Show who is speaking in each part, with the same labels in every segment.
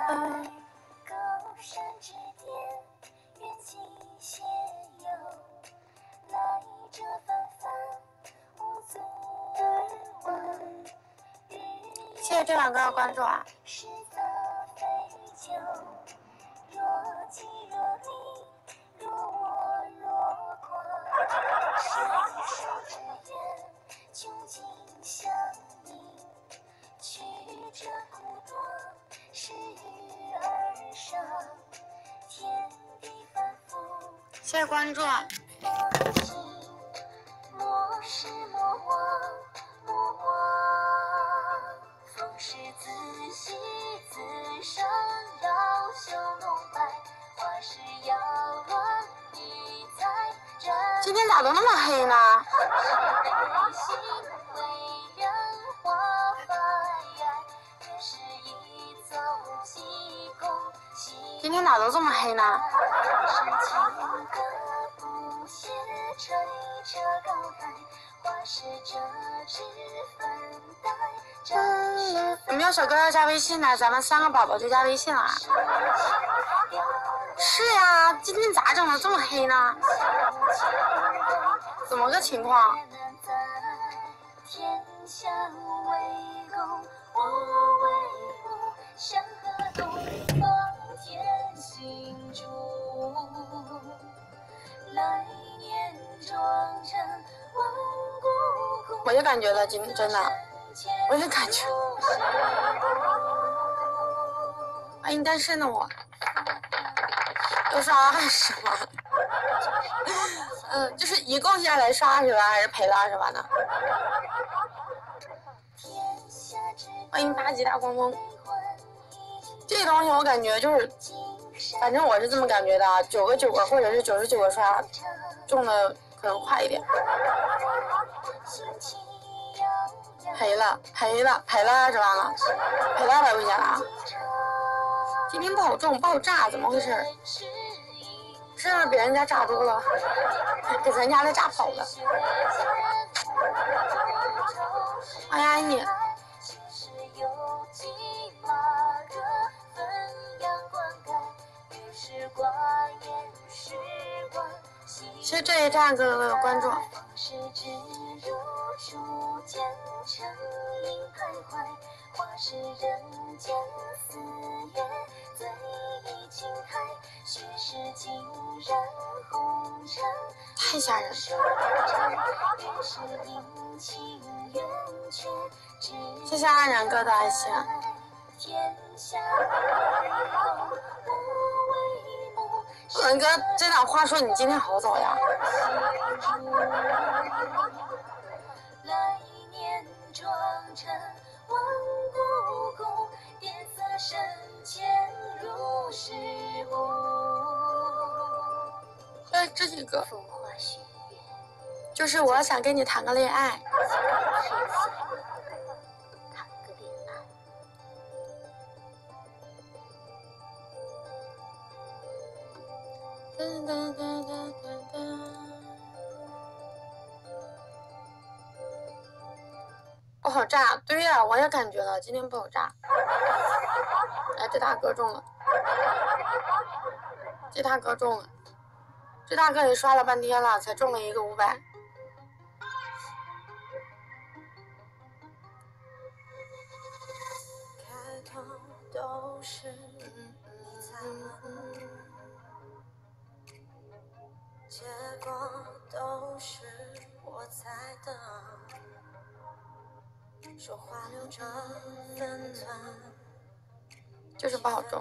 Speaker 1: 高山之巅，缘起斜游，来者纷纷，无足而闻。
Speaker 2: 谢谢这两个关注啊！
Speaker 1: 实则非酒，若即若离，若我若狂。生死之缘，穷尽相依。曲折苦短，是鱼而上。天地反复，
Speaker 2: 谢谢关注。
Speaker 1: 放心，莫失莫忘，莫忘。风是自喜自伤，要修浓白。花是要乱一彩。
Speaker 2: 今天咋都那么黑呢？
Speaker 1: 心为人花发芽，越是一走西宫。
Speaker 2: 今天咋都这么黑呢？
Speaker 1: 深情歌不歇，吹彻高台。花是这脂粉黛。
Speaker 2: 有没有小哥要加微信的？咱们3个宝宝就加微信了。是呀，今天咋整的这么黑呢？怎么个情况？
Speaker 1: 天下为公，我为母，山河东方天行主。来年庄成万古古。
Speaker 2: 我就感觉了，真的，我就感觉。欢迎单身的我。又刷20万。就是一共下来刷20万还是赔了20万呢？欢迎8级大光风。这个东西我感觉就是，反正我是这么感觉的，9个9个或者是99个刷，中的可能快一点。赔了20万了，赔了200块钱了啊！今天不好中，爆炸，怎么回事？是让别人家炸住了，给咱家的炸跑了。哎呀你！谢谢这一站哥哥的关注。
Speaker 1: 花是人间四月，醉意轻开，雪是尽染红尘。
Speaker 2: 太吓人了。谢谢安然哥的爱心。文哥，这档话说你今天好早呀。
Speaker 1: 来年庄成万古古，点色深浅如是物。
Speaker 2: 这几个就是我想跟你谈个恋爱。不好炸，对呀，我也感觉了，今天不好炸。哎，这大哥中了，这大哥中了，这大哥也刷了半天了，才中了一个500。开头都是你在问，结果都是我在等。说话留着分寸，就是不好中。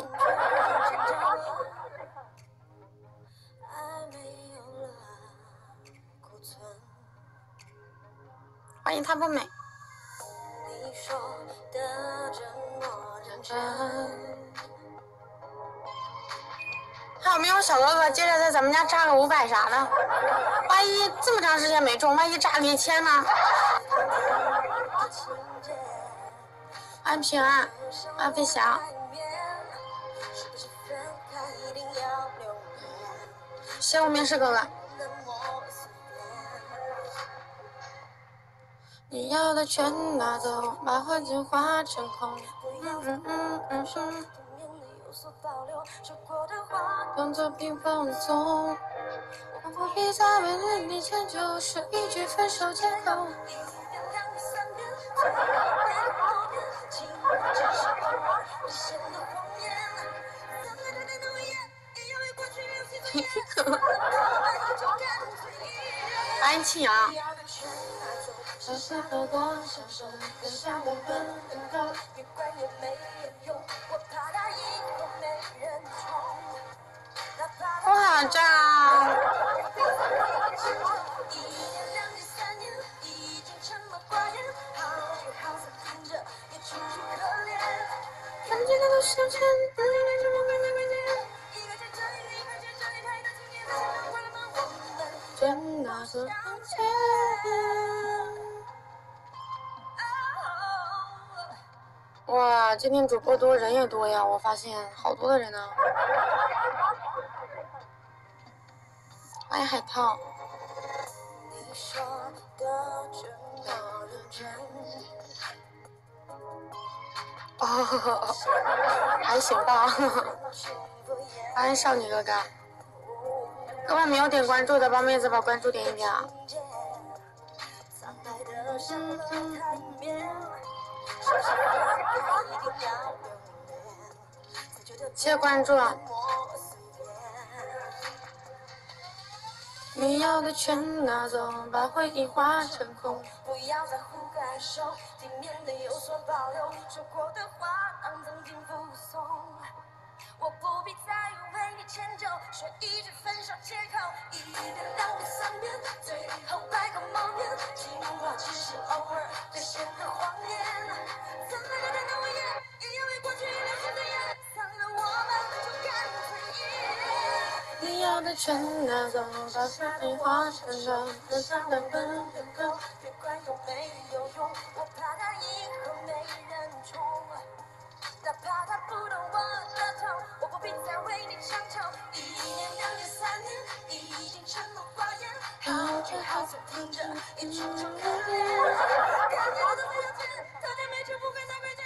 Speaker 2: 欢迎他不美。你说的这么认真。还有没有小哥哥接着在咱们家炸个500啥的？万一这么长时间没中，万一炸个1000呢？安平安，安飞翔。谢谢我面试哥哥。你要的全拿走，把环境化成空。动作并放纵，我不必再为你迁就，说一句分手借口。安庆阳。我好炸！看见的都是真的。真的是房间。哇，今天主播多，人也多呀！我发现好多的人呢。欢迎海涛。哦，还行吧。欢迎少女哥哥。各位没有点关注的，帮妹子把关注点一点啊！谢谢关注啊！你要的全拿走，把回忆化成空。不要在乎感受，体面的有所保留，说过的话当曾经附送。我不必再为你迁就，说一句分手借口，一遍两遍三遍，最后百口莫辩。情话只是偶尔兑现的谎言，怎么了的诺言，也因为过去流失的眼，伤了我们就干脆一你要的全拿走，把回忆化成歌，分享的本人够，别管有没有用，我怕他以后没人宠。哪怕他不懂我的痛，我不必再为你强求。1年、2年、3年，已经沉默寡言，好聚好散听着，也楚楚可怜。看见了都没有见，大家没处不会再回见。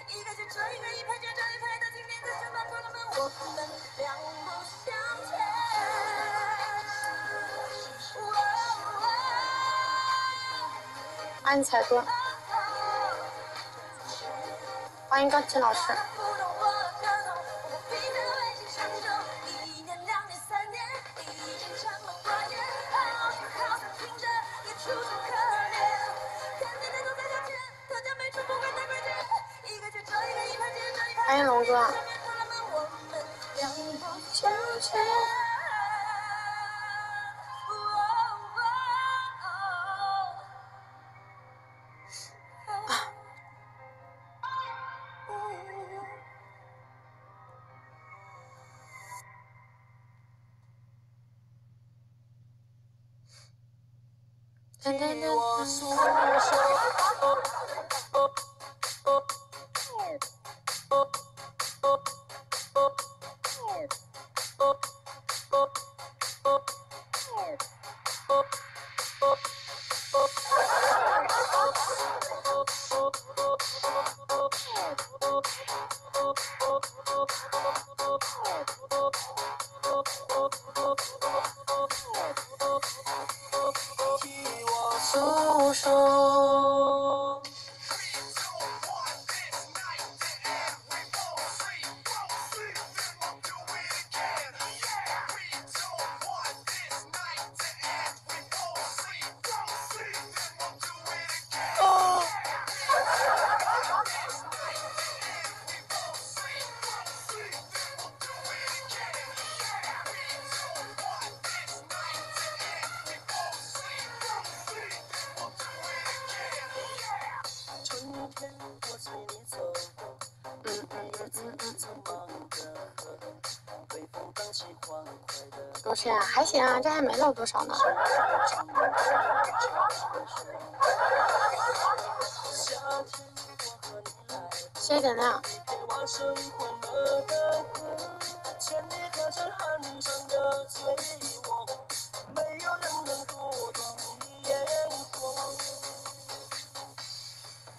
Speaker 2: 一个接着一个，一排接着一排的经典，在身旁关了门，我们两不相欠。安彩多。欢迎高琴老师。欢迎龙哥。我诉说。诉说。多少啊？还行啊，这还没漏多少呢。谢谢点亮。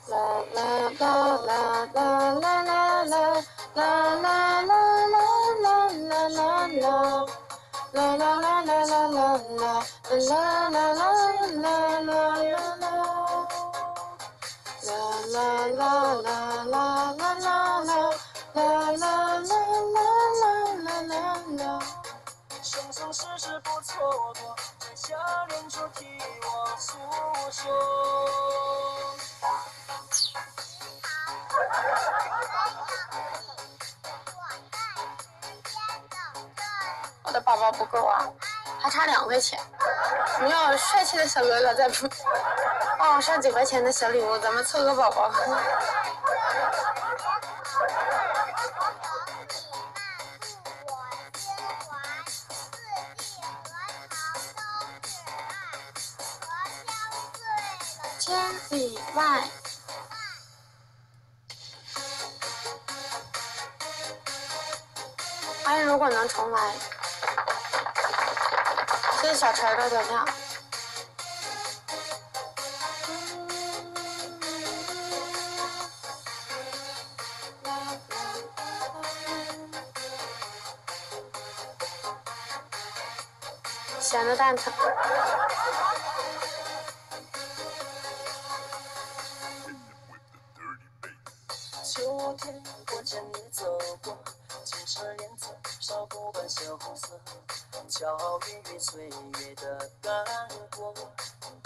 Speaker 2: 啦啦啦啦啦啦啦啦啦啦啦。啦啦啦啦啦啦啦。啦啦啦啦啦啦啦啦啦啦啦啦啦啦。
Speaker 3: 生生世世不错过，在下念处替我诉说。
Speaker 2: 我的宝宝不够啊，还差2块钱。你要帅气的小哥哥再帮我上几块钱的小礼物，咱们凑个宝宝。千里外。欢迎，如果能重来。谢谢小陈的点亮。咸的蛋疼。
Speaker 3: 秋天我见你走过，金车莲子少不半羞涩，巧遇岁月的干果，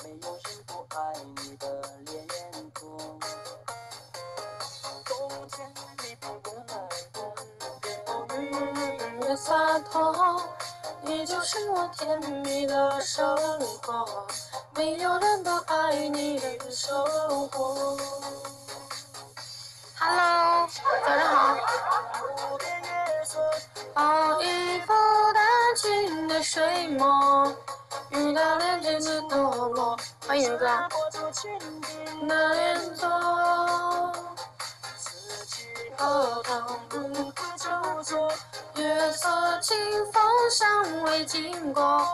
Speaker 3: 没有人不爱你的脸孔。冬天你不过来过，
Speaker 2: 越洒脱，你就是我甜蜜的生活，没有人不爱你的生活。Hello， 早上好。抱一幅丹青的水墨，遇到连枝的堕落。欢迎哥。那连座，荷塘不会就坐，月色清风尚未经过，